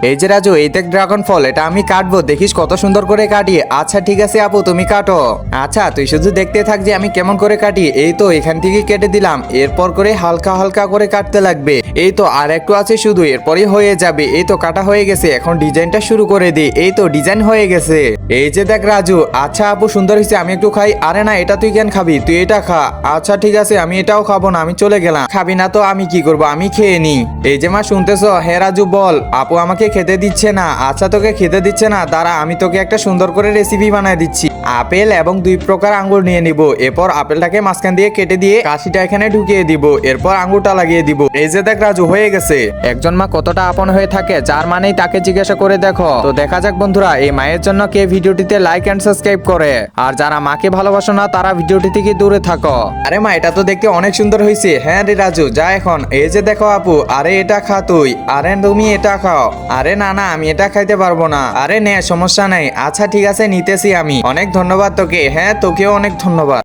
এই যে রাজু, এই দেখ ড্রাগন ফল, এটা আমি কাটবো, দেখিস কত সুন্দর করে কাটি। আচ্ছা ঠিক আছে আপু, তুমি কাটো। আচ্ছা তুই শুধু দেখতে থাক যে আমি কেমন করে কাটি। এই তো এখান থেকে কেটে দিলাম, এরপর করে হালকা হালকা করে কাটতে লাগবে। এই তো আর একটু আছে শুধু, এরপরই হয়ে যাবে। এই তো কাটা হয়ে গেছে, এখন ডিজাইনটা শুরু করে দিই। এই তো ডিজাইন হয়ে গেছে। এই যে দেখ রাজু, আচ্ছা আপু সুন্দর হয়েছে, আমি একটু খাই। আরে না, এটা তুই কেন খাবি, তুই এটা খা। আচ্ছা ঠিক আছে, আমি এটাও খাবো না, আমি চলে গেলাম। খাবি না তো আমি কি করবো, আমি খেয়ে নি। এই যে মা শুনতেছ? হ্যাঁ রাজু বল। আপু আমাকে খেতে দিচ্ছে না। আচ্ছা তোকে খেতে দিচ্ছে না, দাঁড়া আমি তোকে একটা সুন্দর করে রেসিপি বানায় দিচ্ছি। আপেল এবং 2 প্রকার আঙ্গুর নিয়ে নিব। এরপর আপেলটাকে মাঝখান দিয়ে কেটে দিয়ে কাশিটা এখানে ঢুকিয়ে দিব, এরপর আঙ্গুরটা লাগিয়ে দিব। এই যে দেখ রাজু, হয়ে গেছে। একজন মা কতটা আপন হয়ে থাকে, যার মানেই তাকে জিজ্ঞাসা করে দেখো। তো দেখা যাক বন্ধুরা, এই মায়ের জন্য কে ভিডিওটিতে লাইক এন্ড সাবস্ক্রাইব করে, আর যারা মাকে ভালোবাসো না তারা ভিডিওটি থেকে দূরে থাকো। আরে মা, এটা তো দেখতে অনেক সুন্দর হয়েছে। হ্যাঁ রে রাজু, যা এখন। এই যে দেখো আপু, আরে এটা খা তুই। আরে তুমি এটা খাও। আরে না না, আমি এটা খাইতে পারবো না। আরে নে, সমস্যা নাই। আচ্ছা ঠিক আছে, নিতেছি আমি। অনেক ধন্যবাদ তোকে। হ্যাঁ তোকেও অনেক ধন্যবাদ।